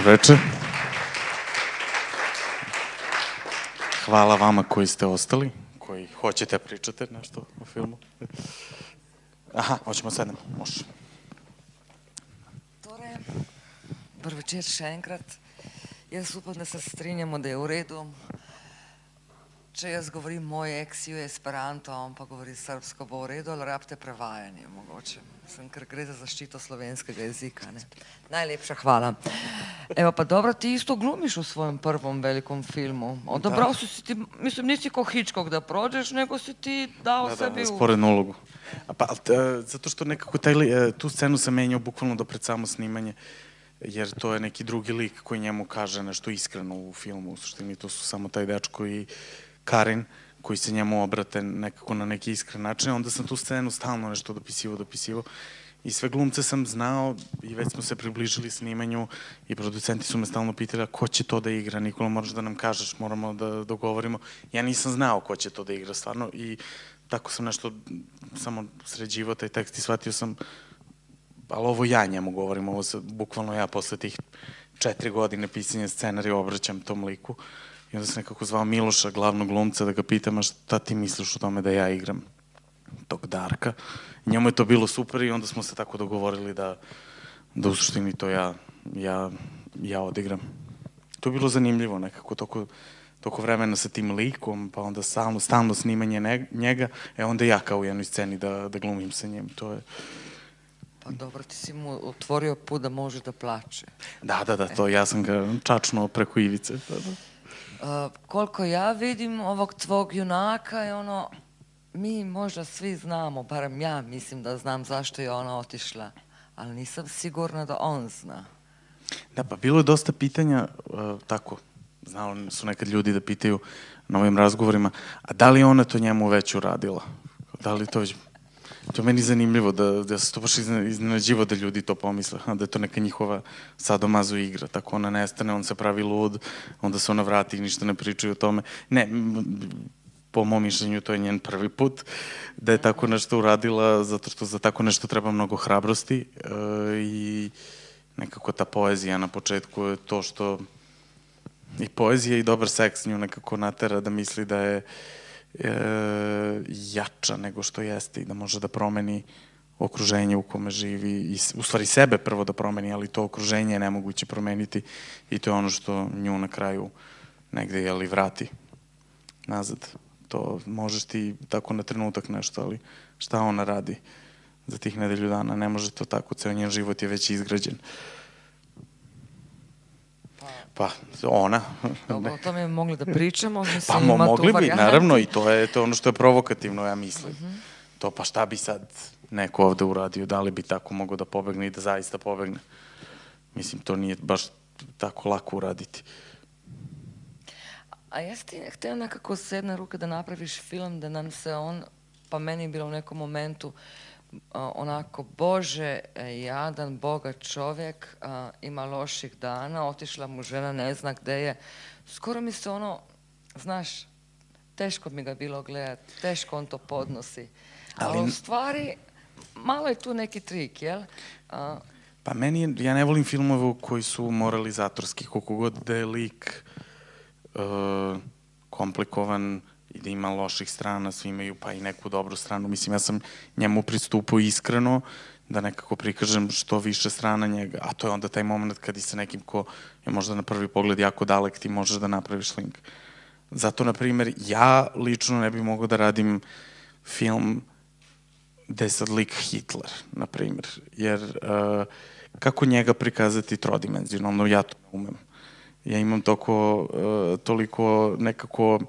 Veče. Hvala vama koji ste ostali, koji hoćete pričate nešto o filmu. Aha, hoćemo sedem, može. Torej, dober večer še enkrat. Jaz upam, da se strinjamo, da je v redu. Če jaz govorim moj ex-ju esperanto, on pa govori srbsko, bo v redu, ali rabite prevajanje mogoče? Ker gre za zaščito slovenskega jezika. Najlepša hvala. Evo pa dobro, ti isto glumiš v svojem prvom velikom filmu. Odabral si ti, mislim, nisi ko Hitchcock da prođeš, nego si ti dao sebi u... sporednu ulogu. Pa, zato što nekako tu scenu sam menjao bukvalno do pred samo snimanje, jer to je neki drugi lik koji njemu kaže nešto iskreno u filmu, u suštini to su samo taj dečko i Karin, koji se njemu obrate nekako na neki iskren način, onda sam tu scenu stalno nešto dopisivo i sve glumce sam znao i već smo se približili snimanju i producenti su me stalno pitali ko će to da igra, Nikola moraš da nam kažeš, moramo da dogovorimo. Ja nisam znao ko će to da igra stvarno i tako sam nešto samo sređivao taj tekst i shvatio sam, ali ovo ja njemu govorim, ovo se bukvalno ja posle tih 4 godine pisanja scenarija obraćam tom liku. I onda sam nekako zvao Miloša, glavnog glumca, da ga pitam, a šta ti misliš o tome da ja igram tog Darka? Njemu je to bilo super i onda smo se tako dogovorili da u suštini to ja odigram. To je bilo zanimljivo nekako, toko vremena sa tim likom, pa onda stalno snimanje njega, onda ja kao u jednoj sceni da glumim sa njim, to je... Pa dobro, ti si mu otvorio put da može da plače. Da, to ja sam ga čačnuo preko ivice, da. Koliko ja vidim ovog tvog junaka je ono, mi možda svi znamo, barem ja mislim da znam zašto je ona otišla, ali nisam sigurna da on zna. Da, pa bilo je dosta pitanja, tako, znali su nekad ljudi da pitaju na ovim razgovorima, a da li ona to njemu već uradila? Da li to već... To je meni zanimljivo, da se to baš iznenađivo da ljudi to pomisle, da je to neka njihova sadomazo igra, tako ona nestane, on se pravi lud, onda se ona vrati i ništa ne pričaju o tome. Ne, po mom mišljenju to je njen prvi put da je tako nešto uradila, zato što za tako nešto treba mnogo hrabrosti i nekako ta poezija na početku je to što i poezija i dobar seks nju nekako natera da misli da je jača nego što jeste i da može da promeni okruženje u kome živi i u stvari sebe prvo da promeni, ali to okruženje je nemoguće promeniti i to je ono što nju na kraju negde vrati nazad. To možeš ti tako na trenutak nešto, ali šta ona radi za tih nedelju dana? Ne može to tako, ceo njen život je već izgrađen. Pa, ona. Dobro, o tome mogli da pričamo. Pa, mogli bi, naravno, i to je ono što je provokativno, ja mislim. To, pa šta bi sad neko ovde uradio, da li bi tako mogao da pobegne i da zaista pobegne? Mislim, to nije baš tako lako uraditi. A jesi ti hteo nekako s jedne ruke da napraviš film, da nam se on, pa meni je bilo u nekom momentu, onako, Bože, jadan, bogat čovjek, ima loših dana, otišla mu žena, ne zna gde je. Skoro mi se ono, znaš, teško mi ga bilo gledati, teško on to podnosi. Ali u stvari, malo je tu neki trik, jel? Pa meni, ja ne volim filmove koji su moralizatorski, koliko god da je lik komplikovan, i da ima loših strana, svi imaju pa i neku dobru stranu. Mislim, ja sam njemu pristupao iskreno da nekako prikažem što više strana njega, a to je onda taj moment kad i sa nekim ko je možda na prvi pogled jako dalek ti možeš da napraviš link. Zato, na primjer, ja lično ne bih mogao da radim film gde je sad lik Hitler, na primjer, jer kako njega prikazati trodimenzionalno, ja to ne umem. Ja imam toliko nekako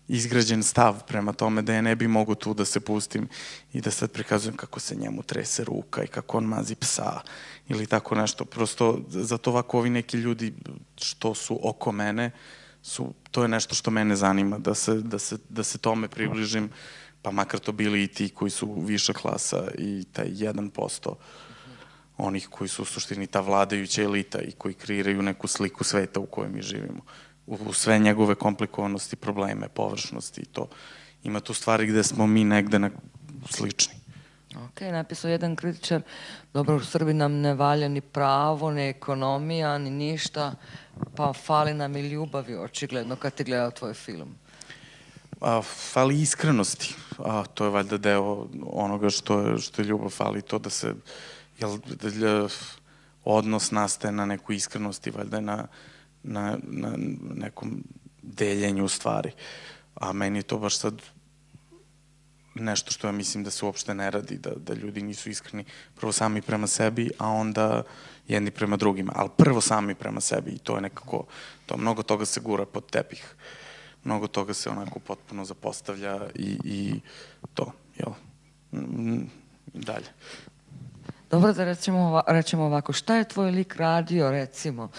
izgrađen stav prema tome da ja ne bi mogu tu da se pustim i da sad prikazujem kako se njemu trese ruka i kako on mazi psa ili tako nešto. Prosto, zato ovako ovi neki ljudi što su oko mene, to je nešto što mene zanima, da se tome približim, pa makar to bili i ti koji su viša klasa i taj 1% onih koji su u suštini ta vladajuća elita i koji kreiraju neku sliku sveta u kojoj mi živimo. U sve njegove komplikovanosti, probleme, površnosti i to. Ima tu stvari gde smo mi negde slični. Ok, napisao jedan kritičar, dobro, u Srbiji nam ne valja ni pravo, ni ekonomija, ni ništa, pa fali nam i ljubavi, očigledno, kad ti gledao tvoj film. Fali iskrenosti, to je valjda deo onoga što je ljubav, fali to da se, odnos nastaje na nekoj iskrenosti, valjda na nekom deljenju stvari. A meni je to baš sad nešto što ja mislim da se uopšte ne radi, da ljudi nisu iskreni prvo sami prema sebi, a onda jedni prema drugima. Ali prvo sami prema sebi i to je nekako, mnogo toga se gura pod tepih. Mnogo toga se onako potpuno zapostavlja i to, jel, dalje. Dobro, da rečemo ovako, šta je tvoj lik radio, recimo,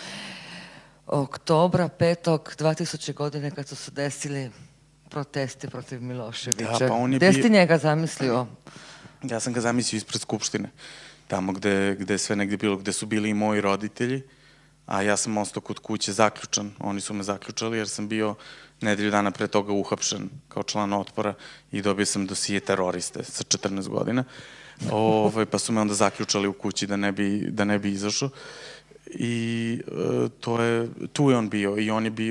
oktobra 5. 2000. godine kad su se desili protesti protiv Miloševića? Da, pa on je gde si ti njega zamislio? Ja sam ga zamislio ispred Skupštine, tamo gde je sve negde bilo, gde su bili i moji roditelji, a ja sam ostao kod kuće zaključan. Oni su me zaključali jer sam bio nedelju dana pre toga uhapšen kao član Otpora i dobio sam dosije teroriste sa 14 godina. Pa su me onda zaključali u kući da ne bi izašao. I tu je on bio i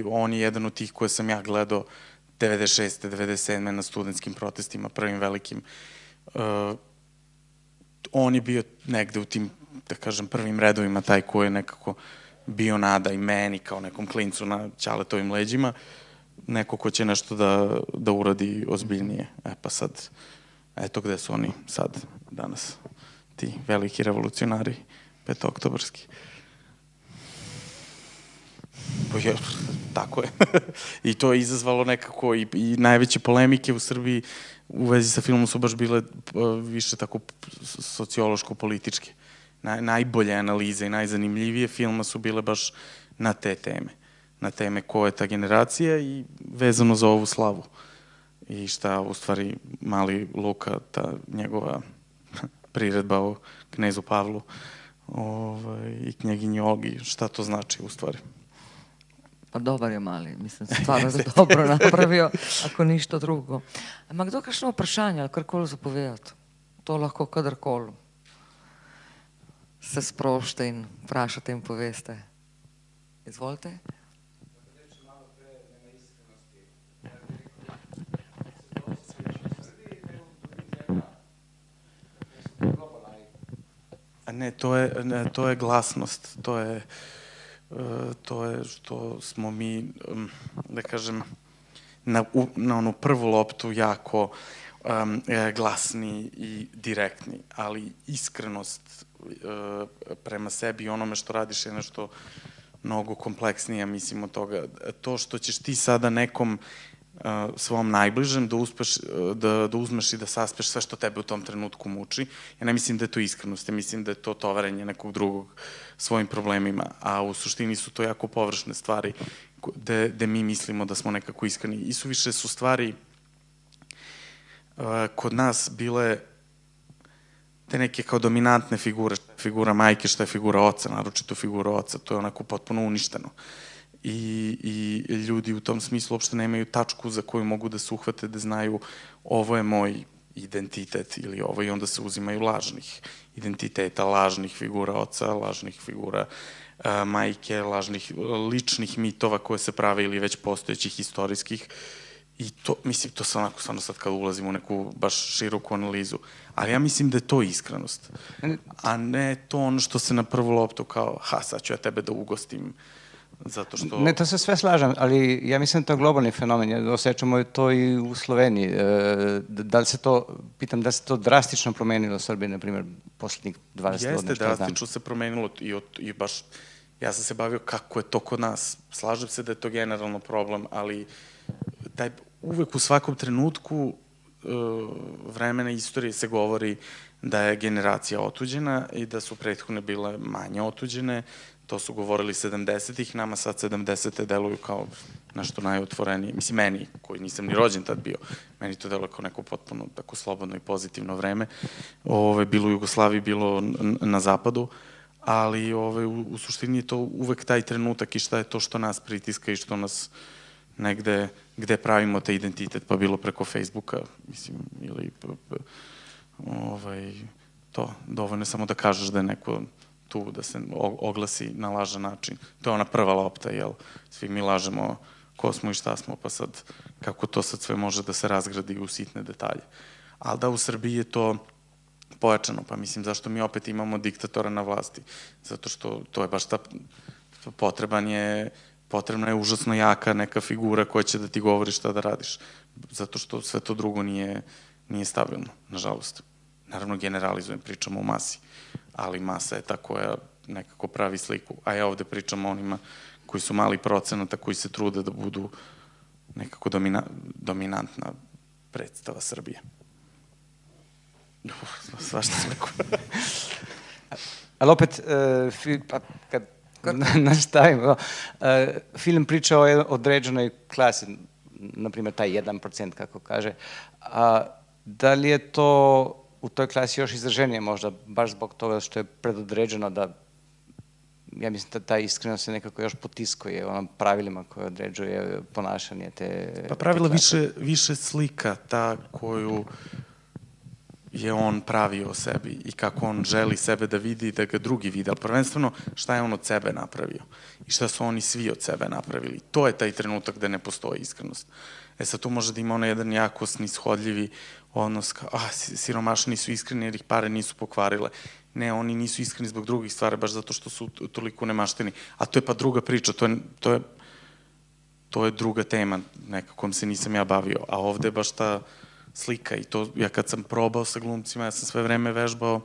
on je jedan od tih koje sam ja gledao 96. 97. na studentskim protestima, prvim velikim. On je bio negde u tim, da kažem, prvim redovima, taj ko je nekako bio nada i meni kao nekom klincu na Ćaletovim leđima, neko ko će nešto da uradi ozbiljnije. Pa sad, eto gde su oni sad, danas, ti veliki revolucionari, petooktobarski. Tako je. I to je izazvalo nekako i najveće polemike u Srbiji u vezi sa filmom su baš bile više tako sociološko-političke. Najbolje analize i najzanimljivije filma su bile baš na te teme. Na teme ko je ta generacija i vezano za ovu slavu. I šta u stvari mali Luka, ta njegova priredba o knezu Pavlu i knjeginji Olgi, šta to znači u stvari. Pa dobar je mali, mislim, stvarno je dobro napravil, ako ništo drugo. Ampak kdo kakšno vprašanje ali karkoli zapovedati? To lahko kadarkoli. Se sprošte in vprašate in poveste. Izvolite. Ne, to je glasnost, to je što smo mi, da kažem, na onu prvu loptu jako glasni i direktni, ali iskrenost prema sebi i onome što radiš je nešto mnogo kompleksnije, mislim, od toga. To što ćeš ti sada nekom svom najbližem da uzmeš i da saspeš sve što tebe u tom trenutku muči. Ja ne mislim da je to iskrenost, ja mislim da je to tovarenje nekog drugog svojim problemima, a u suštini su to jako površne stvari gde mi mislimo da smo nekako iskreni. I suviše su stvari kod nas bile te neke kao dominantne figure, šta je figura majke, šta je figura oca, naročito figura oca, to je onako potpuno uništeno. I ljudi u tom smislu uopšte nemaju tačku za koju mogu da se uhvate, da znaju ovo je moj identitet ili ovo, i onda se uzimaju lažnih identiteta, lažnih figura oca, lažnih figura majke, lažnih ličnih mitova koje se prave ili već postojećih istorijskih. I to, mislim, to se onako stvarno sad kad ulazimo u neku baš široku analizu. Ali ja mislim da je to iskrenost. A ne to ono što se na prvu loptu kao, sad ću ja tebe da ugostim, zato što... Ne, to se sve slažem, ali ja mislim da to je globalni fenomen. Ja osjećamo to i u Sloveniji. Da li se to, pitam, da li se to drastično promenilo u Srbiji, na primjer, poslednjih 20 godina? Jeste, drastično se promenilo i baš, ja sam se bavio kako je to kod nas. Slažem se da je to generalno problem, ali uvek u svakom trenutku vremena istorije se govori da je generacija otuđena i da su prethodne bile manje otuđene. To su govorili 70-ih, nama sad 70-te deluju kao nešto najotvorenije. Mislim, meni, koji nisam ni rođen tad bio, meni to deluje kao neko potpuno tako slobodno i pozitivno vreme. Bilo u Jugoslaviji, bilo na zapadu, ali u suštini je to uvek taj trenutak i šta je to što nas pritiska i što nas negde, gde pravimo taj identitet, pa bilo preko Facebooka, mislim, ili To, dovoljno je samo da kažeš da je neko tu, da se oglasi na lažan način. To je ona prva lopta, jel? Svi mi lažemo ko smo i šta smo, pa sad kako to sad sve može da se razgradi u sitne detalje. Ali da u Srbiji je to pojačano, pa mislim zašto mi opet imamo diktatora na vlasti, zato što to je baš potrebna je užasno jaka neka figura koja će da ti govori šta da radiš, zato što sve to drugo nije stabilno, nažalost. Naravno, generalizujem, pričamo o masi, ali masa je ta koja nekako pravi sliku, a ja ovde pričam o onima koji su mali procenata, koji se trude da budu nekako dominantna predstava Srbije. Svašta sam rekao. Ali opet, kad nastavimo, film priča o određenoj klasi, na primjer taj 1%, kako kaže, a da li je to u toj klasi još izraženije možda, baš zbog toga što je predodređeno da, ja mislim da ta iskrenost se nekako još potiskuje onom pravilima koje određuje ponašanje te... Pa pravila više slika ta koju je on pravio o sebi i kako on želi sebe da vidi i da ga drugi vide, ali prvenstveno šta je on od sebe napravio i šta su oni svi od sebe napravili. To je taj trenutak gde ne postoji iskrenost. Sad tu može da ima ono jedan jako snishodljivi odnos kao, siromašni su iskreni jer ih pare nisu pokvarile. Ne, oni nisu iskreni zbog drugih stvari, baš zato što su toliko nemašteni. A to je pa druga priča, to je druga tema, nekakom se nisam ja bavio, a ovde je baš ta slika i to, ja kad sam probao sa glumcima, ja sam sve vreme vežbao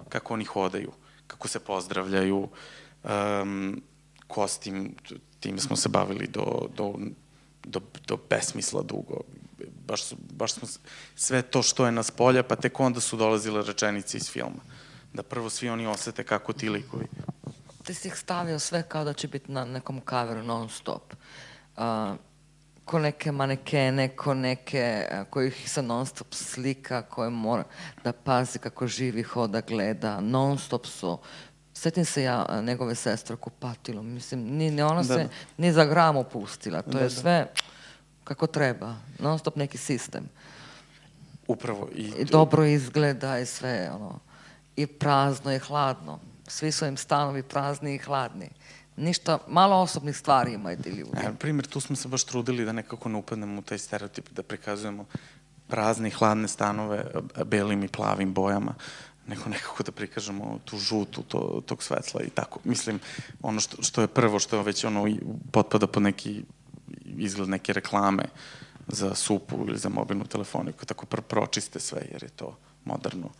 kako oni hodaju, kako se pozdravljaju, kostim, tim smo se bavili do besmisla dugo. Baš smo sve to što je nas polja, pa tek onda su dolazile rečenice iz filma. Da prvo svi oni osete kako ti likovi. Ti si ih stavio sve kao da će biti na nekom kaveru non stop. Ko neke manekene, ko neke kojih se non stop slika, koje mora da pazi kako živi, hoda, gleda, non stop su. Sjetim se ja njegove sestre Kupatilo, mislim, ni ona se ni za gram opustila, to je sve kako treba, non stop neki sistem. Upravo. I dobro izgleda i sve, ono, i prazno i hladno. Svi su im stanovi prazni i hladni. Ništa, malo osobnih stvari imaju ti ljudi. Na primjer, tu smo se baš trudili da nekako ne upadnemo u taj stereotip, da prikazujemo prazne i hladne stanove belim i plavim bojama, nego nekako da prikažemo tu žutu tog svetla i tako. Mislim, ono što je prvo, što je već ono potpada pod neki izgled neke reklame za supu ili za mobilnu telefoniku, tako pročiste sve jer je to moderno.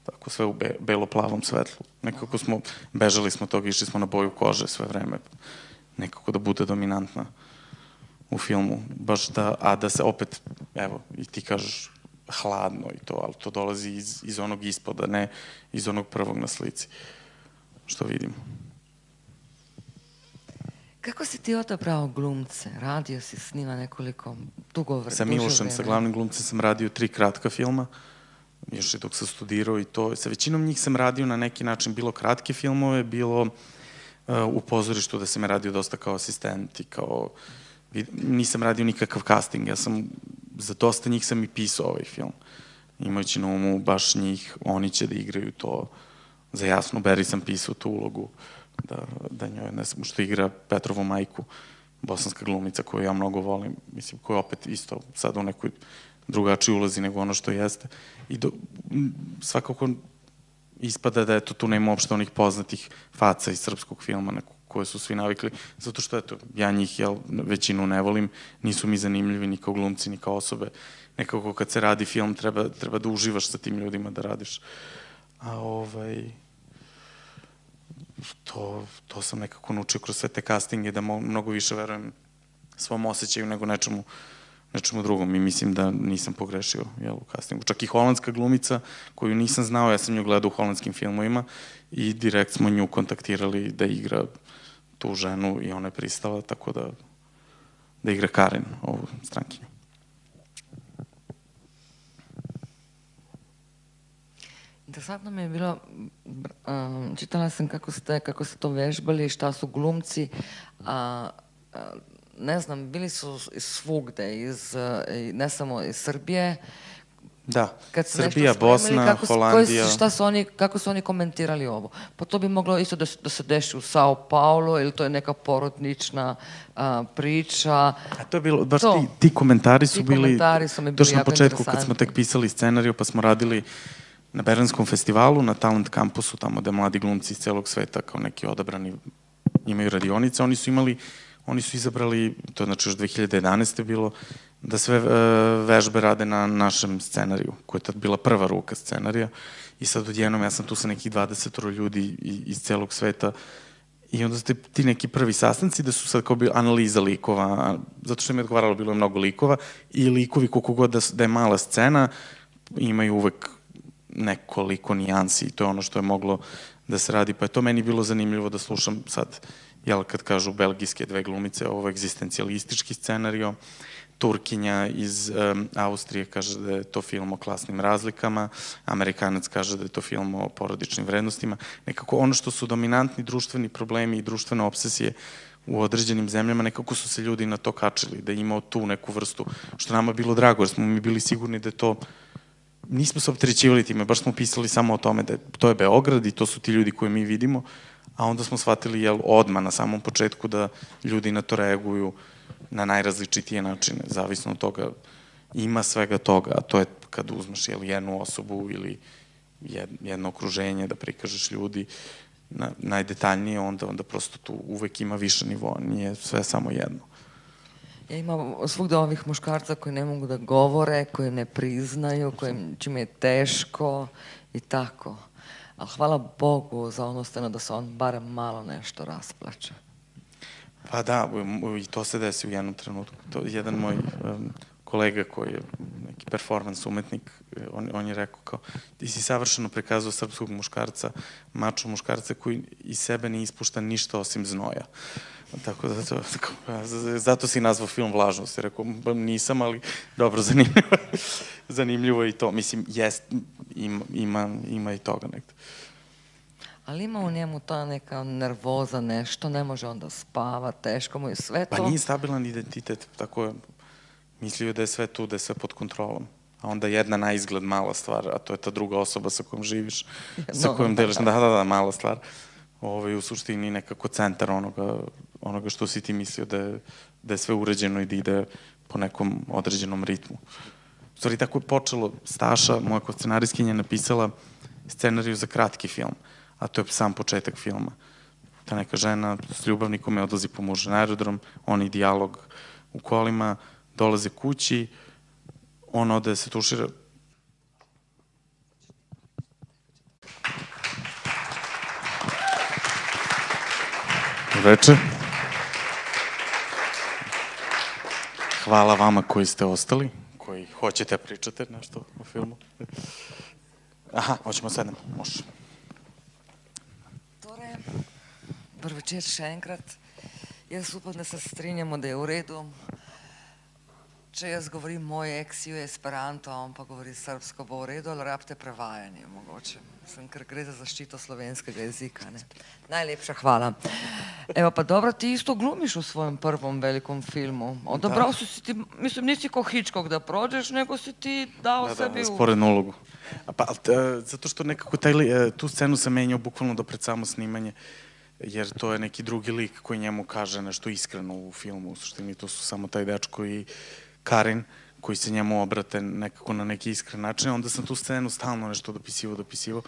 Tako sve u belo-plavom svetlu. Nekako bežali smo toga, išli smo na boju kože sve vreme. Nekako da bude dominantna u filmu. A da se opet, evo, i ti kažeš hladno i to, ali to dolazi iz onog ispoda, ne iz onog prvog na slici. Što vidimo. Kako si ti odabrao glumce? Radio si s njima nekoliko duže vreme? Sa Milošem, sa glavnim glumcem sam radio 3 kratka filma. Još i dok sam studirao i to. Sa većinom njih sam radio na neki način, bilo kratke filmove, bilo u pozorištu da sam radio dosta kao asistent i kao... Nisam radio nikakav casting, ja sam, za dosta njih sam i pisao ovaj film. Imajući na umu baš njih, oni će da igraju to. Za Jasnu Beri sam pisao tu ulogu, da njoj, ne znam, što igra Petrovu majku, bosanska glumica koju ja mnogo volim, mislim, koja opet isto sad u nekoj drugačiji ulazi nego ono što jeste. I svakako ispada da eto tu nema uopšte onih poznatih faca iz srpskog filma koje su svi navikli, zato što eto, ja njih većinu ne volim, nisu mi zanimljivi ni kao glumci, ni kao osobe. Nekako kad se radi film treba da uživaš sa tim ljudima da radiš. A to sam nekako naučio kroz sve te castinge, da mnogo više verujem svom osjećaju nego nečemu drugom i mislim da nisam pogrešio u castingu. Čak i holandska glumica koju nisam znao, ja sam nju gledao u holandskim filmovima i direkt smo nju kontaktirali da igra tu ženu i ona je pristala, tako da igra Karen, ovu strankinju. Interesantno mi je bilo, čitala sam kako ste to vežbali, šta su glumci, ne znam, bili su svugde, ne samo iz Srbije, Da, Kad su nešto Srbija, spremili, Bosna, Holandija. kako su oni komentirali ovo? Pa to bi moglo isto da se deši u Sao Paulo, ili to je neka porodična priča. A to je bilo, baš ti komentari su bili, točno na početku kad smo tek pisali scenariju, pa smo radili na Berlinskom festivalu, na Talent kampusu, tamo gde mladi glumci iz celog sveta kao neki odabrani imaju radionice, oni su izabrali, to je znači još 2011. bilo, da sve vežbe rade na našem scenariju, koja je tad bila prva ruka scenarija. I sad odjednom, ja sam tu sa nekih 20 ljudi iz celog sveta i onda ste ti neki prvi sastanci da su sad kao bila analiza likova, zato što mi je odgovaralo, bilo je mnogo likova i likovi koliko god da je mala scena, imaju uvek nekoliko nijansi i to je ono što je moglo da se radi. Pa je to meni bilo zanimljivo da slušam sad, jel, kad kažu belgijske dve glumice, ovo je egzistencijalistički scenario, Turkinja iz Austrije kaže da je to film o klasnim razlikama, Amerikanac kaže da je to film o porodičnim vrednostima. Nekako ono što su dominantni društveni problemi i društvene obsesije u određenim zemljama, nekako su se ljudi na to kačili, da je imao tu neku vrstu, što nama bilo drago, jer smo mi bili sigurni da je to, nismo se opterećivali time, baš smo pisali samo o tome da to je Beograd i to su ti ljudi koje mi vidimo, a onda smo shvatili, jel, odmah na samom početku da ljudi na to reaguju na najrazličitije načine, zavisno od toga, ima svega toga, a to je kad uzmeš jednu osobu ili jedno okruženje da prikažeš ljudi najdetaljnije, onda prosto tu uvek ima više nivoa, nije sve samo jedno. Ja imam svugde ovih muškarca koji ne mogu da govore, koji ne priznaju, čime je teško i tako. Ali hvala Bogu za onu scenu da se on barem malo nešto rasplače. Pa da, i to se desi u jednom trenutku. Jedan moj kolega koji je neki performans umetnik, on je rekao kao, ti si savršeno prikazao srpskog muškarca, mačo muškarca koji iz sebe ne ispušta ništa osim znoja. Tako da, zato si nazvao film Vlažnost. Je rekao, nisam, ali dobro, zanimljivo je i to. Mislim, ima i toga nekde. Ali ima u njemu ta neka nervoza, nešto, ne može onda spava, teško mu je sve to. Pa nije stabilan identitet, tako je. Mislio da je sve tu, da je sve pod kontrolom. A onda jedna na izgled mala stvar, a to je ta druga osoba sa kojom živiš, sa kojom deliš. Da, mala stvar. U suštini nekako centar onoga što si ti mislio da je sve uređeno i da ide po nekom određenom ritmu. U stvari, tako je počelo. Staša, moja scenarijskinja, napisala scenariju za kratki film, a to je sam početak filma. Ta neka žena s ljubavnikom je odlazi po muža na aerodrom, oni dijalog u kolima, dolaze kući, on ode da se tušira. Veče. Hvala vama koji ste ostali, koji hoćete pričate nešto o filmu. Aha, hoćemo sedem, može. Torej, dober večer še enkrat. Jaz upam, da se strinjamo, da je v redu. Če jaz govorim moj eksijo esperanto, on pa govori srpsko, bo v redu, ali rabite prevajanje mogoče. Ker gre za zaščito slovenskega jezika. Najlepša hvala. Evo pa dobro, ti isto glumiš u svojem prvom velikom filmu. Odabrao si ti, mislim, nisi ko Hitchcock da prođeš, nego si ti dao sebi u... Da, sporednu ulogu. Pa, zato što nekako tu scenu sam menjao bukvalno do pred samo snimanje, jer to je neki drugi lik koji njemu kaže nešto iskreno u filmu, u suštini to su samo taj dečko i Karin, koji se njemu obrate nekako na neki iskren način, onda sam tu scenu stalno nešto dopisivao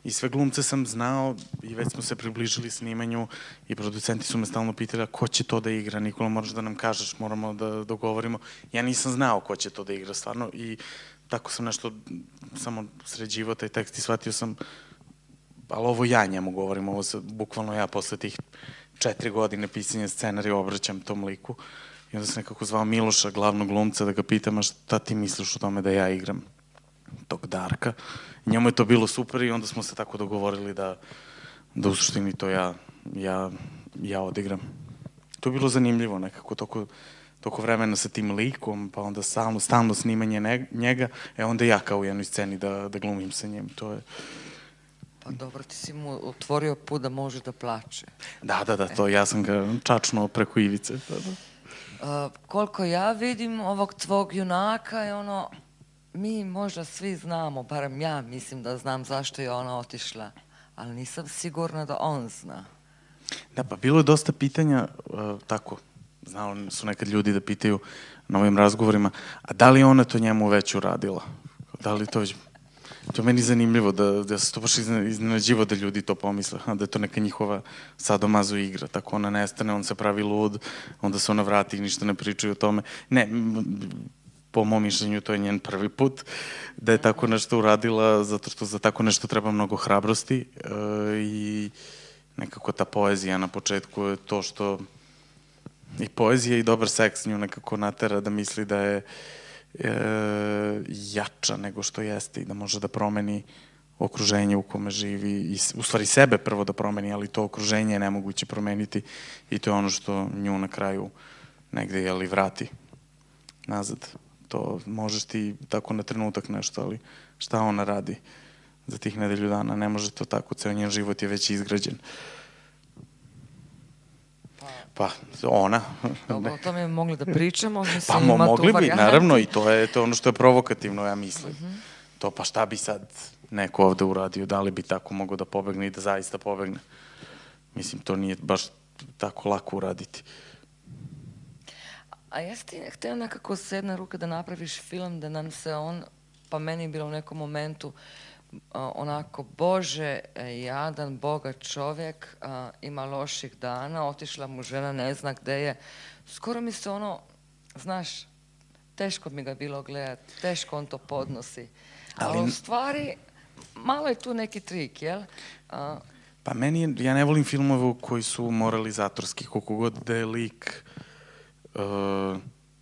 i sve glumce sam znao i već smo se približili snimanju i producenti su me stalno pitali ko će to da igra, Nikola moraš da nam kažeš, moramo da dogovorimo. Ja nisam znao ko će to da igra stvarno i tako sam nešto samo sređivao taj tekst i shvatio sam, ali ovo ja njemu govorim, ovo se bukvalno ja posle tih 4 godine pisanja scenarija obraćam tom liku. I onda sam nekako zvao Miloša, glavnog glumca, da ga pitam, a šta ti misliš o tome da ja igram tog Darka? I njemu je to bilo super i onda smo se tako dogovorili da u suštini to ja odigram. To je bilo zanimljivo nekako, toko vremena sa tim likom, pa onda stalno snimanje njega, onda ja kao u jednoj sceni da glumim sa njim, to je... Pa dobro, ti si mu otvorio put da može da plače. Da, to ja sam ga čačnuo preko ivice, Koliko ja vidim ovog tvog junaka je ono mi možda svi znamo, barem ja mislim da znam zašto je ona otišla, ali nisam sigurna da on zna. Da, pa bilo je dosta pitanja, tako, znali su nekad ljudi da pitaju na ovim razgovorima, a da li je ona to njemu već uradila? Da li to već... To je meni zanimljivo, da se to baš iznenađivo da ljudi to pomisle, da je to neka njihova sadomazo igra, tako ona nestane, on se pravi lud, onda se ona vrati i ništa ne pričaju o tome. Ne, po mom mišljenju to je njen prvi put da je tako nešto uradila, zato što za tako nešto treba mnogo hrabrosti i nekako ta poezija na početku je to što i poezija i dobar seks nju nekako natera da misli da je jača nego što jeste i da može da promeni okruženje u kome živi i u stvari sebe prvo da promeni, ali to okruženje je nemoguće promeniti i to je ono što nju na kraju negde jeli vrati nazad. To možeš ti tako na trenutak nešto, ali šta ona radi za tih nedelju dana? Ne može to tako, ceo njen život je već izgrađen. Pa, ona. Dobro, o tome mogli da pričamo. Mislim, Pa mogli bi, naravno, i to je ono što je provokativno, ja mislim. To pa šta bi sad neko ovde uradio, da li bi tako mogao da pobegne i da zaista pobegne. Mislim, to nije baš tako lako uraditi. A jesi ti hteo nekako s jedne ruke da napraviš film, da nam se on, pa meni je bilo u nekom momentu, onako, Bože, jadan, bogat čovjek, ima loših dana, otišla mu žena, ne zna gde je. Skoro mi se ono, znaš, teško mi ga bilo gledati, teško on to podnosi. Ali u stvari, malo je tu neki trik, jel? Pa meni, ja ne volim filmove koji su moralizatorski, koliko god da je lik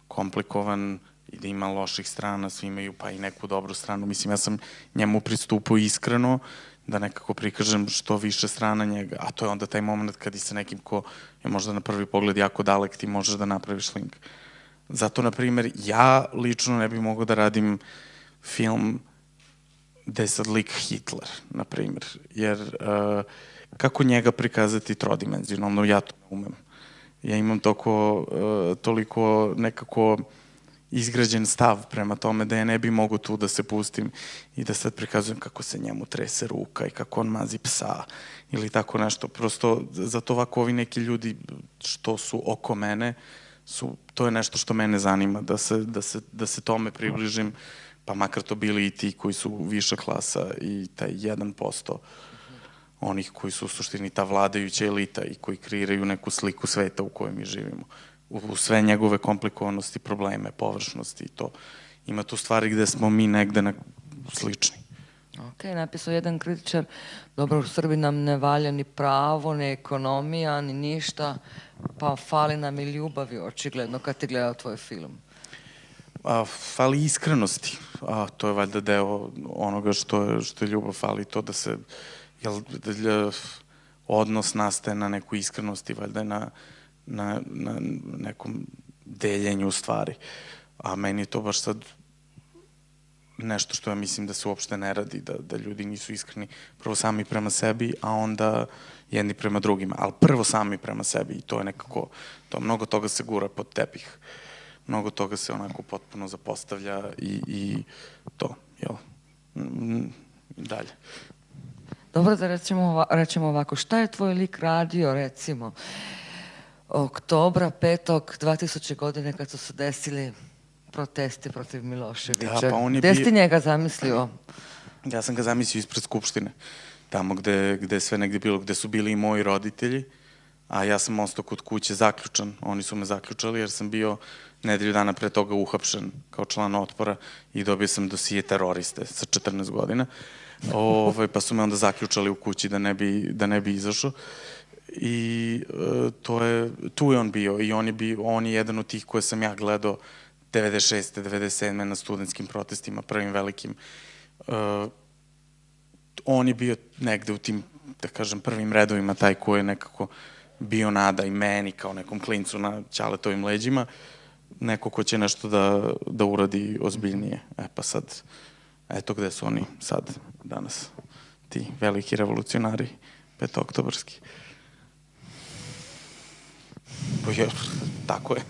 komplikovan i da ima loših strana, svi imaju pa i neku dobru stranu. Mislim, ja sam njemu pristupao iskreno da nekako prikažem što više strana njega, a to je onda taj moment kad i sa nekim ko je možda na prvi pogled jako dalek ti možeš da napraviš link. Zato, na primjer, ja lično ne bih mogao da radim film gde je sad lik Hitler, na primjer, jer kako njega prikazati trodimenzionalno, ja to ne umem. Ja imam toliko nekako izgrađen stav prema tome da ja ne bi mogu tu da se pustim i da sad prikazujem kako se njemu trese ruka i kako on mazi psa ili tako nešto. Prosto, zato ovako ovi neki ljudi što su oko mene, to je nešto što mene zanima, da se tome približim, pa makar to bili i ti koji su viša klasa i taj 1% onih koji su u suštini ta vladajuća elita i koji kreiraju neku sliku sveta u kojoj mi živimo. U sve njegove komplikovanosti, probleme, površnosti i to. Ima tu stvari gde smo mi negde slični. Ok, napisao jedan kritičar, dobro, u Srbiji nam ne valja ni pravo, ni ekonomija, ni ništa, pa fali nam i ljubavi, očigledno, kad ti gledao tvoj film. Fali iskrenosti. To je valjda deo onoga što je ljubav, fali to da se odnos nastaje na nekoj iskrenosti, valjda na nekom deljenju stvari. A meni je to baš sad nešto što ja mislim da se uopšte ne radi, da ljudi nisu iskreni prvo sami prema sebi, a onda jedni prema drugima. Ali prvo sami prema sebi i to je nekako, mnogo toga se gura pod tepih. Mnogo toga se onako potpuno zapostavlja i to, jel? Dalje. Dobro, da rećemo ovako, šta je tvoj lik radio, recimo, oktobra 5. 2000. godine kad su se desili protesti protiv Miloševića? Da, pa on je gde si ti njega zamislio? Ja sam ga zamislio ispred Skupštine, tamo gde je sve negde bilo, gde su bili i moji roditelji, a ja sam ostao kod kuće zaključan. Oni su me zaključali jer sam bio nedelju dana pre toga uhapšen kao član Otpora i dobio sam dosije teroriste sa 14 godina. Pa su me onda zaključali u kući da ne bi izašao. I tu je on bio i on je jedan od tih koje sam ja gledao 96. 97. na studentskim protestima, prvim velikim. On je bio negde u tim, da kažem, prvim redovima, taj ko je nekako bio nada i meni kao nekom klincu na Ćaletovim leđima, neko ko će nešto da uradi ozbiljnije. Pa sad, eto gde su oni sad, danas, ti veliki revolucionari, petooktobarski. tako je.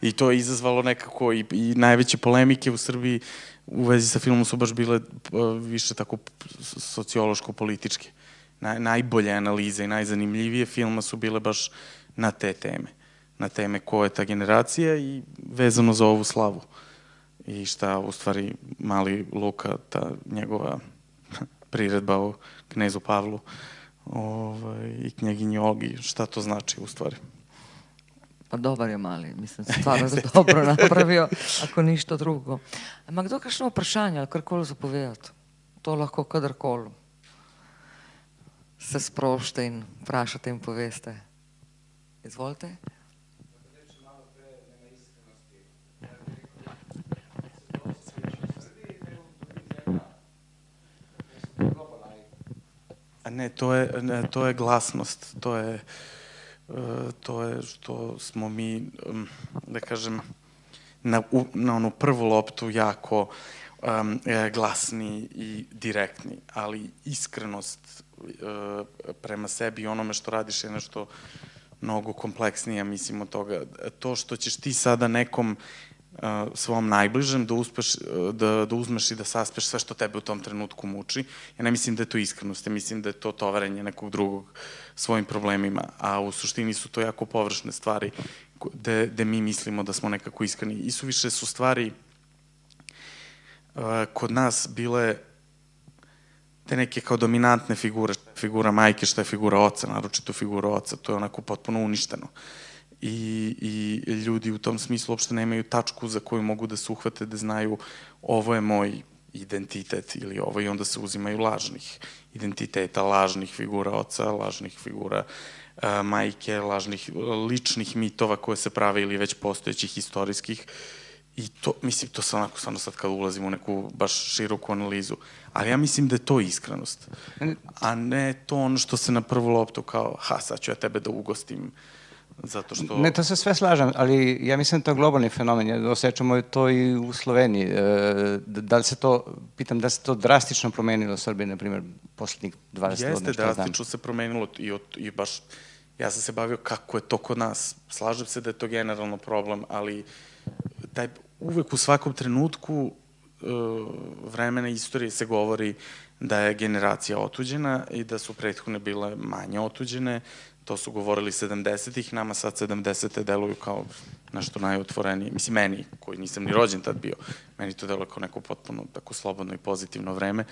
I to je izazvalo nekako i najveće polemike u Srbiji u vezi sa filmom su baš bile više tako sociološko-političke. Najbolje analize i najzanimljivije filma su bile baš na te teme. Na teme ko je ta generacija i vezano za ovu slavu. I šta, u stvari, mali Luka, ta njegova priredba o knezu Pavlu i knjeginji Olgi, šta to znači u stvari? Pa dobar je mali, mislim, stvarno je dobro napravil, ako ništo drugo. Ima kdo kakšno vprašanje ali karkoli zapovedati? To lahko kadarkoli. Se sprošte in vprašate in poveste. Izvolite. Ne, to je glasnost, to je što smo mi, da kažem, na onu prvu loptu jako glasni i direktni, ali iskrenost prema sebi i onome što radiš je nešto mnogo kompleksnije, mislim, od toga. To što ćeš ti sada nekom svom najbližem da uzmeš i da saspeš sve što tebe u tom trenutku muči. Ja ne mislim da je to iskrenost, ja mislim da je to tovarenje nekog drugog svojim problemima, a u suštini su to jako površne stvari gde mi mislimo da smo nekako iskreni. I suviše su stvari kod nas bile te neke kao dominantne figure, šta je figura majke, šta je figura oca, naročito figura oca, to je onako potpuno uništeno. I ljudi u tom smislu uopšte nemaju tačku za koju mogu da se uhvate, da znaju ovo je moj identitet ili ovo, i onda se uzimaju lažnih identiteta, lažnih figura oca, lažnih figura majke, lažnih ličnih mitova koje se prave ili već postojećih istorijskih. I to, mislim, to se onako stvarno sad kad ulazimo u neku baš široku analizu. Ali ja mislim da je to iskrenost. A ne to ono što se na prvu loptu kao, sad ću ja tebe da ugostim, zato što... Ne, to se sve slažem, ali ja mislim da to je globalni fenomen. Osjećamo to i u Sloveniji. Da li se to, pitam, da li se to drastično promenilo u Srbiji, na primjer, poslednjih 20 godina? Jeste, drastično se promenilo i baš, ja sam se bavio kako je to kod nas. Slažem se da je to generalno problem, ali uvek u svakom trenutku vremena istorije se govori da je generacija otuđena i da su prethodne bile manje otuđene. To su govorili 70-ih, nama sad 70-te deluju kao nešto najotvorenije. Mislim, meni, koji nisam ni rođen tad bio, meni to deluje kao neko potpuno tako slobodno i pozitivno vreme.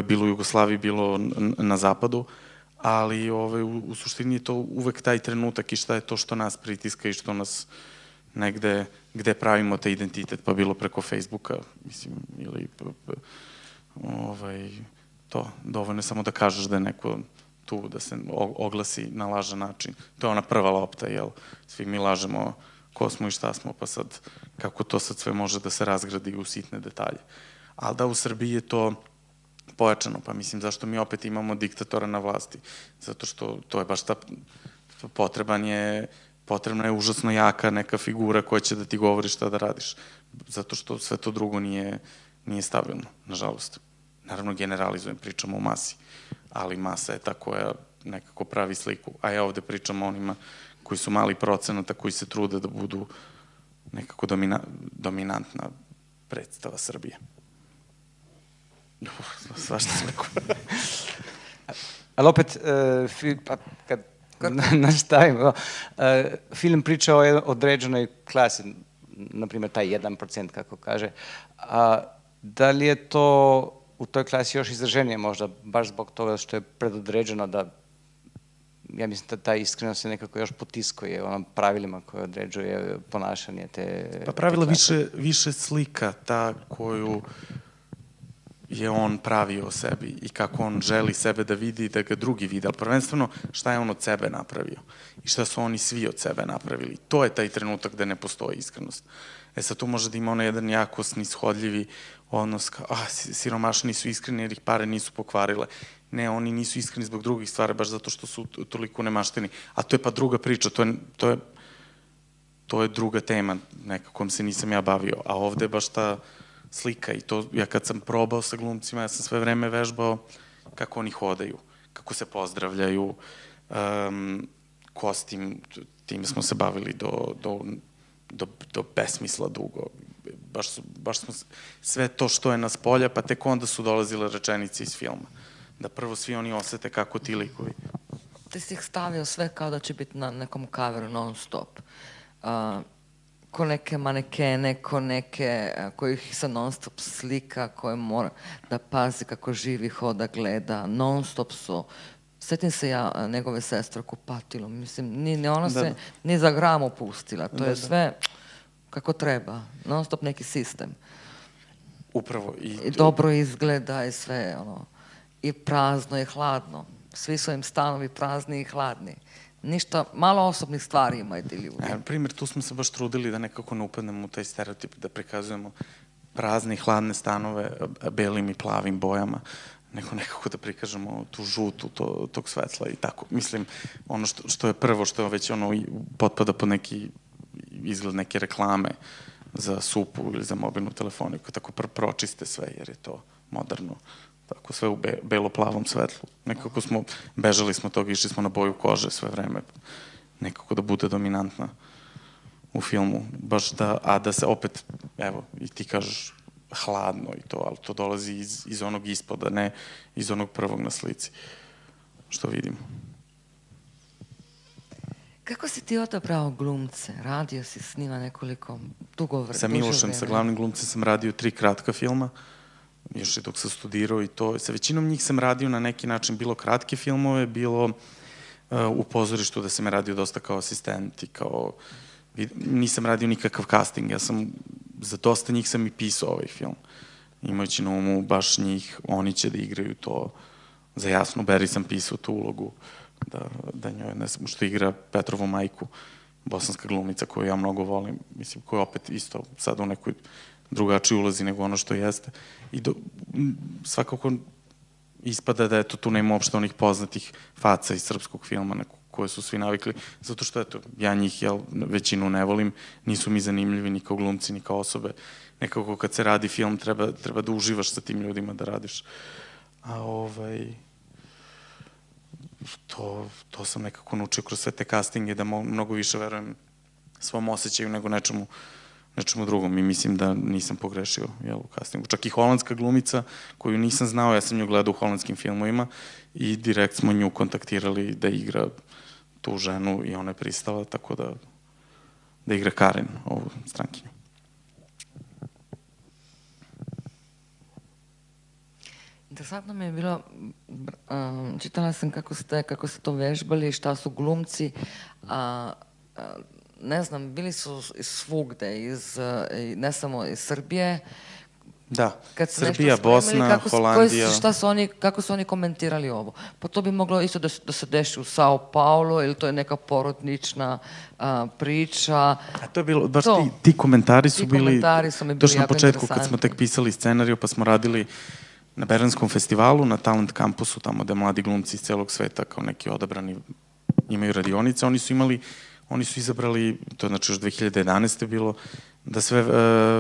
Bilo u Jugoslaviji, bilo na zapadu, ali u suštini je to uvek taj trenutak i šta je to što nas pritiska i što nas negde, gde pravimo taj identitet, pa bilo preko Facebooka, mislim, ili to, dovoljno je samo da kažeš da je neko tu, da se oglasi na lažan način. To je ona prva lopta, jel? Svi mi lažemo ko smo i šta smo, pa sad, kako to sad sve može da se razgradi u sitne detalje. Ali da u Srbiji je to pojačano, pa mislim, zašto mi opet imamo diktatora na vlasti? Zato što to je baš ta potrebna je užasno jaka neka figura koja će da ti govori šta da radiš. Zato što sve to drugo nije stabilno, nažalost. Naravno, generalizujem, pričamo o masi, ali masa je ta koja nekako pravi sliku. A ja ovde pričam o onima koji su mali procenata, koji se trude da budu nekako dominantna predstava Srbije. Svašta sam rekao. Ali opet, kad nastavimo, film priča o određenoj klasi, na primjer taj 1%, kako kaže, a da li je to u toj klasi još izraženije možda, baš zbog toga što je predodređeno da, ja mislim da ta iskrenost se nekako još potiskuje onom pravilima koje određuje ponašanje te... Pa pravila više slika ta koju je on pravio o sebi i kako on želi sebe da vidi i da ga drugi vide, ali prvenstveno šta je on od sebe napravio i šta su oni svi od sebe napravili. To je taj trenutak gde ne postoji iskrenost. Sad tu može da ima ono jedan jako snishodljivi odnos kao, siromašni su iskreni jer ih pare nisu pokvarile. Ne, oni nisu iskreni zbog drugih stvari, baš zato što su toliko nemašteni. A to je pa druga priča, to je druga tema, nekakom se nisam ja bavio. A ovde je baš ta slika i to, ja kad sam probao sa glumcima, ja sam sve vreme vežbao kako oni hodaju, kako se pozdravljaju, kostim, tim smo se bavili do besmisla dugo. Baš smo sve to što je nas polja, pa tek onda su dolazile rečenice iz filma. Da prvo svi oni osete kako ti likovi. Ti si ih stavio sve kao da će biti na nekom coveru non stop. Ko neke manekene, ko neke kojih se non stop slika, koje mora da pazi kako živi, hoda, gleda, non stop su. Sjetim se ja njegove sestre Kupatilo, mislim, ni ona se ni za gram opustila, to je sve kako treba, non stop neki sistem. Upravo. I dobro izgleda i sve, ono, i prazno i hladno. Svi su im stanovi prazni i hladni. Ništa, malo osobnih stvari imaju ti ljudi. Na primjer, tu smo se baš trudili da nekako ne upadnemo u taj stereotip, da prikazujemo prazne i hladne stanove belim i plavim bojama, nego nekako da prikažemo tu žutu tog svetla i tako. Mislim, ono što je prvo, što je već ono potpada pod neki izgled neke reklame za supu ili za mobilnu telefoniku, tako pročiste sve, jer je to moderno. Tako sve u belo-plavom svetlu. Nekako bežali smo toga, išli smo na boju kože sve vreme. Nekako da bude dominantna u filmu. Baš a da se opet, evo, i ti kažeš hladno i to, ali to dolazi iz onog ispoda, ne iz onog prvog na slici. Što vidimo. Kako si ti odabrao glumce? Radio si s njima nekoliko dugo vremena. Sa Milošem, sa glavnim glumcem sam radio 3 kratka filma. Još i dok sam studirao i to. Sa većinom njih sam radio na neki način, bilo kratke filmove, bilo u pozorištu da sam radio dosta kao asistent i kao... Nisam radio nikakav casting, ja sam, za dosta njih sam i pisao ovaj film. Imajući na umu baš njih, oni će da igraju to. Za Jasnu Beri sam pisao tu ulogu, da njoj, ne znam, što igra Petrovu majku, bosanska glumica koju ja mnogo volim, mislim, koja opet isto sad u nekoj drugačiji ulazi nego ono što jeste. I svakako ispada da tu nema uopšte onih poznatih faca iz srpskog filma koje su svi navikli, zato što ja njih većinu ne volim, nisu mi zanimljivi ni kao glumci, ni kao osobe. Nekako kad se radi film treba da uživaš sa tim ljudima da radiš. A to sam nekako naučio kroz sve te castinge, da mnogo više verujem svom osjećaju nego nečemu drugom i mislim da nisam pogrešio u castingu. Čak i holandska glumica koju nisam znao, ja sam nju gledao u holandskim filmovima i direkt smo nju kontaktirali da igra tu ženu i ona je pristala, tako da igra Karen, ovu strankinju. Interesantno mi je bilo, čitala sam kako ste to vežbali, šta su glumci, ne znam, bili su svugde, ne samo iz Srbije. Da, Srbija, Bosna, Holandija. Kako su oni komentirali ovo? Pa to bi moglo isto da se deši u Sao Paulo ili to je neka porodična priča. A to je bilo, baš ti komentari su bili, točno na početku kad smo tek pisali scenariju pa smo radili na Berlinskom festivalu, na Talent kampusu, tamo gde mladi glumci iz celog sveta kao neki odabrani imaju radionice, oni su izabrali, to je znači još 2011. bilo, da sve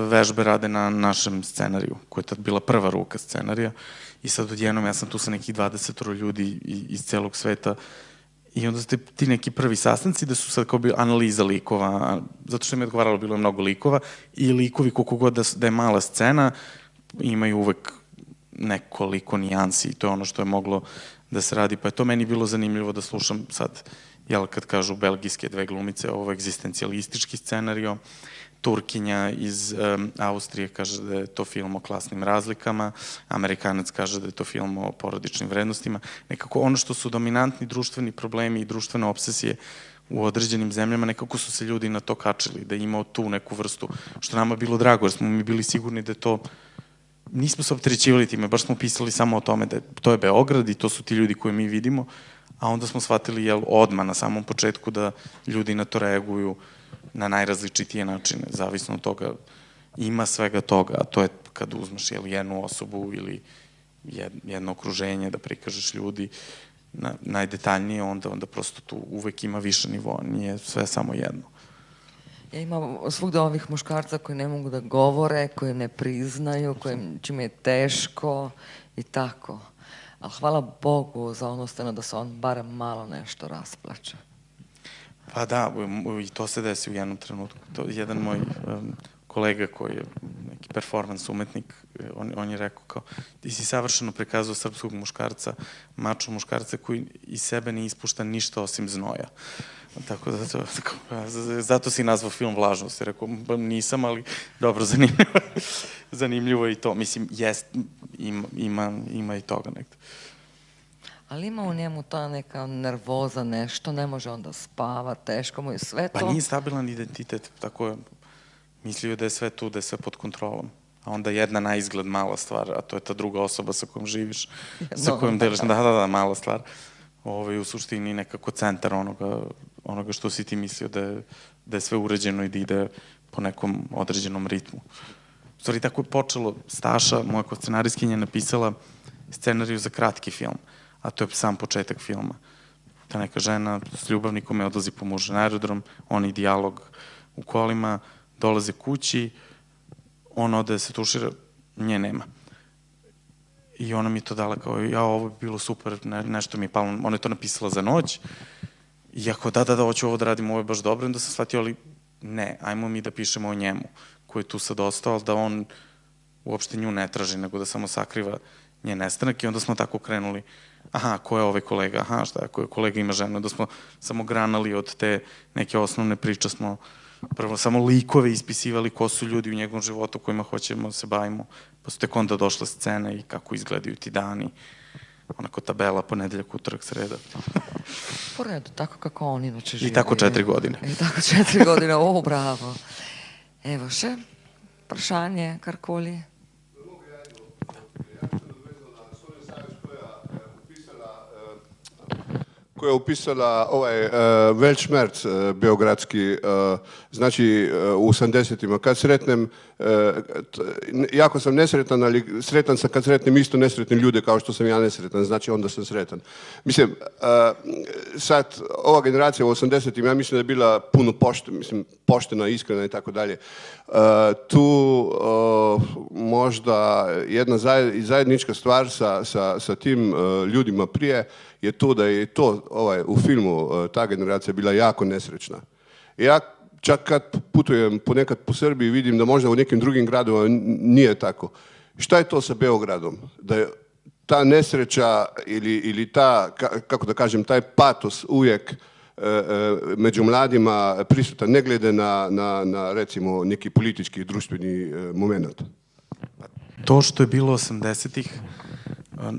vežbe rade na našem scenariju, koja je tad bila prva ruka scenarija i sad odjednom ja sam tu sa nekih 20 ljudi iz celog sveta i onda ste ti neki prvi sastanci da su sad kao bila analiza likova, zato što mi je odgovaralo, bilo je mnogo likova i likovi koliko god da je mala scena imaju uvek nekoliko nijansi i to je ono što je moglo da se radi, pa je to meni bilo zanimljivo da slušam sad, kad kažu belgijske 2 glumice, ovo je egzistencijalistički scenario, Turkinja iz Austrije kaže da je to film o klasnim razlikama, Amerikanac kaže da je to film o porodičnim vrednostima. Nekako ono što su dominantni društveni problemi i društvene obsesije u određenim zemljama, nekako su se ljudi na to kačili, da je imao tu neku vrstu, što nama bilo drago, jer smo mi bili sigurni da je to, nismo se opterećivali time, baš smo pisali samo o tome da to je Beograd i to su ti ljudi koje mi vidimo, a onda smo shvatili odmah na samom početku da ljudi na to reaguju na najrazličitije načine, zavisno od toga, ima svega toga, a to je kad uzmeš jednu osobu ili jedno okruženje da prikažeš ljudi najdetaljnije, onda prosto tu uvek ima više nivoa, nije sve samo jedno. Ja imam svugde ovih muškarca koji ne mogu da govore, koji ne priznaju, čime je teško i tako. Ali hvala Bogu za onu scenu da se on barem malo nešto rasplače. Pa da, i to se desi u jednom trenutku. Jedan moj kolega koji je neki performans umetnik, on je rekao kao, ti si savršeno prikazao srpskog muškarca, mačo muškarca koji iz sebe ne ispušta ništa osim znoja. Tako da, zato si nazvao film Vlažnost. Je rekao, nisam, ali dobro, zanimljivo. Zanimljivo je i to. Mislim, ima i toga nekde. Ali ima u njemu ta neka nervoza, nešto, ne može onda spava, teško mu je sve to. Pa nije stabilan identitet, tako je. Mislio da je sve tu, da je sve pod kontrolom. A onda jedna na izgled mala stvar, a to je ta druga osoba sa kojom živiš, sa kojom deliš. Da, mala stvar. U suštini nekako centar onoga što si ti mislio da je sve uređeno i da ide po nekom određenom ritmu. U stvari, tako je počelo. Staša, moja scenarijskinja, napisala scenariju za kratki film, a to je sam početak filma. Ta neka žena s ljubavnikom je odlazi po muža na aerodrom, oni dijalog u kolima, dolaze kući, on ode da se tušira, nje nema. I ona mi je to dala kao, ovo bi bilo super, nešto mi je palo, ona je to napisala za noć, i ako da, hoću ovo da radim, ovo je baš dobro, onda sam shvatio, ali ne, ajmo mi da pišemo o njemu, koji je tu sad ostao, ali da on uopšte nju ne traži, nego da samo sakriva njen nestanak, i onda smo tako krenuli, aha, ko je ovaj kolega, aha, šta je, ko je kolega ima ženu, da smo samo granali od te neke osnovne priče, smo prvo samo likove ispisivali ko su ljudi u njegovom životu kojima hoćemo da se bavimo, pa su tek onda došle scene i kako izgledaju ti dani, onako tabela, ponedeljak, utorak, sreda. Po redu, tako kako on inače živi. I tako 4 godine. I tako 4 godine, bravo. Evo še, vprašanje, karkoli. Koja je upisala ovaj Weltschmerz beogradski, znači u 80-ima. Kad sretnem, jako sam nesretan, ali sretan sam kad sretnem isto nesretne ljude kao što sam ja nesretan, znači onda sam sretan. Mislim, sad ova generacija u 80-ima, ja mislim da je bila puno poštena, iskrena i tako dalje. Tu možda jedna zajednička stvar sa tim ljudima prije je to da je to u filmu ta generacija bila jako nesrećna. Ja čak kad putujem ponekad po Srbiji vidim da možda u nekim drugim gradovima nije tako. Šta je to sa Beogradom? Da je ta nesreća ili ta, kako da kažem, taj patos uvijek među mladima prisutan, ne glede na recimo neki politički i društveni moment. To što je bilo 80-ih,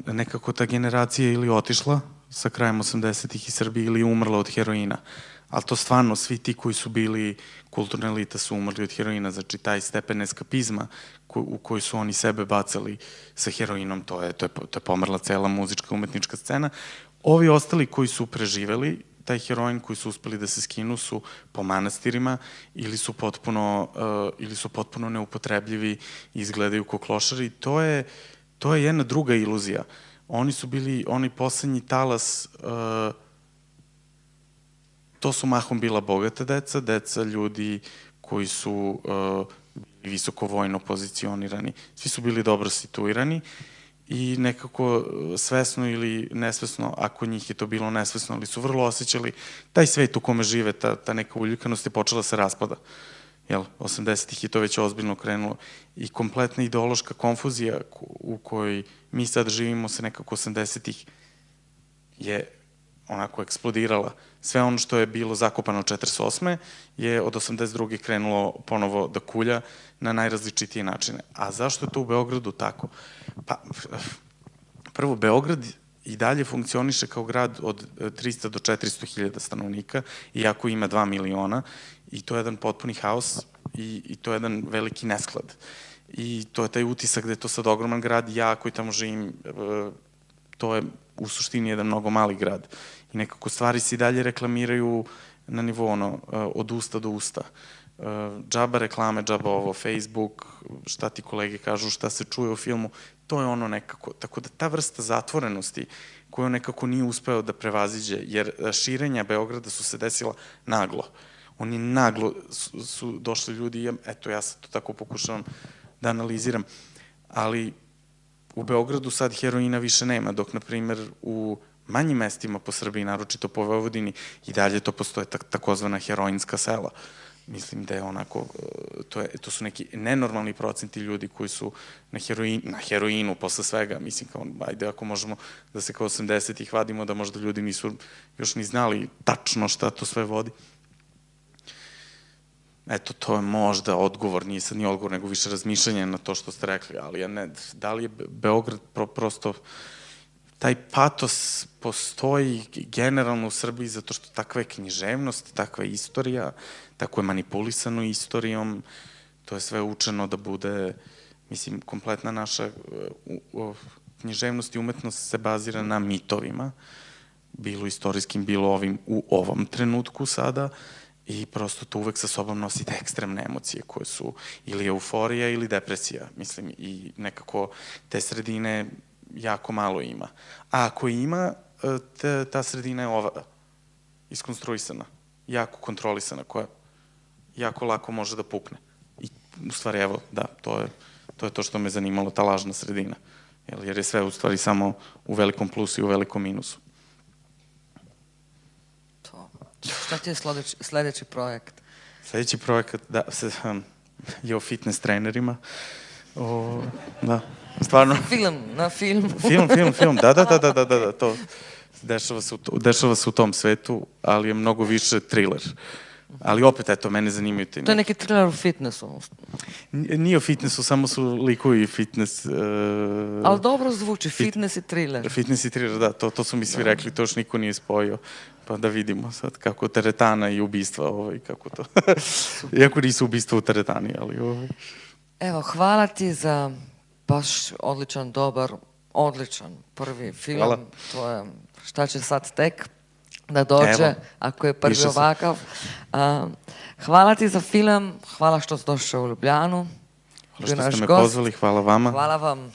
nekako ta generacija ili otišla sa krajem 80-ih iz Srbije ili umrla od heroina. Ali to stvarno, svi ti koji su bili kulturna elita su umrli od heroina. Znači, taj stepen eskapizma u koji su oni sebe bacali sa heroinom, to je pomrla cela muzička, umetnička scena. Ovi ostali koji su preživeli taj heroin, koji su uspeli da se skinu, su po manastirima ili su potpuno neupotrebljivi i izgledaju kao klošari. To je jedna druga iluzija. Oni su bili, onaj poslednji talas, to su mahom bila bogata deca ljudi koji su visoko vojno pozicionirani. Svi su bili dobro situirani i nekako svesno ili nesvesno, ako njih je to bilo nesvesno, ali su vrlo osjećali taj svet u kome žive, ta neka uljudkanost je počela se raspada. 80-ih je to već ozbiljno krenulo i kompletna ideološka konfuzija u kojoj mi sad živimo se nekako 80-ih je onako eksplodirala. Sve ono što je bilo zakopano 48. je od 82. krenulo ponovo da kulja na najrazličitije načine. A zašto je to u Beogradu tako? Pa, prvo, Beograd i dalje funkcioniše kao grad od 300 do 400 hiljada stanovnika, iako ima 2 miliona, i to je jedan potpuni haos i to je jedan veliki nesklad. I to je taj utisak da je to sad ogroman grad, ja koji tamo živim, to je u suštini jedan mnogo mali grad. I nekako stvari se i dalje reklamiraju na nivou od usta do usta. Džaba reklame, džaba ovo, Facebook, šta ti kolege kažu, šta se čuje u filmu, to je ono nekako. Tako da ta vrsta zatvorenosti koju nekako nije uspeo da prevaziđe, jer širenja Beograda su se desila naglo. Oni naglo su došli ljudi, eto ja sad to tako pokušavam da analiziram, ali u Beogradu sad heroina više nema, dok na primer u manjim mestima po Srbiji, naročito po Vojvodini, i dalje to postoje takozvana heroinska sela. Mislim da je onako, to su neki nenormalni procenti ljudi koji su na heroinu posle svega. Mislim, kao, ajde, ako možemo da se kao 80-ih vadimo, da možda ljudi nisu još ni znali tačno šta to sve vodi. Eto, to je možda odgovor, nije sad ni odgovor, nego više razmišljanje na to što ste rekli, ali ja ne, da li je Beograd prosto, taj patos postoji generalno u Srbiji zato što takva je književnost, takva je istorija, tako je manipulisano istorijom, to je sve učeno da bude, mislim, kompletna naša književnost i umetnost se bazira na mitovima, bilo istorijskim, bilo ovim u ovom trenutku sada, i prosto to uvek sa sobom nosi te ekstremne emocije koje su ili euforija ili depresija, mislim, i nekako te sredine jako malo ima. A ako ima, ta sredina je ova, iskonstruisana, jako kontrolisana, koja jako lako može da pukne. I u stvari, evo, da, to je to što me zanimalo, ta lažna sredina. Jer je sve u stvari samo u velikom plusu i u velikom minusu. Šta ti je sledeći projekat? Sledeći projekat, da, je o fitness trenerima. Da, stvarno. Film. Film, da, to dešava se u tom svetu, ali je mnogo više thriller. Ali opet, eto, mene zanimaju te... To je neki thriller u fitnessu. Nije o fitnessu, samo su likovi fitness... Ali dobro zvuči, fitness i thriller. Fitness i thriller, da, to su mi svi rekli, to još niko nije spojio. Pa da vidimo sad kako teretana i ubistva, kako to... Iako nisu ubistva u teretani, ali... Evo, hvala ti za baš odličan prvi film. Hvala. To je, šta će sad tek da dođe, ako je prvi ovakav. Hvala ti za film, hvala što si došao u Ljubljanu. Hvala što ste me pozvali, hvala vama. Hvala vam.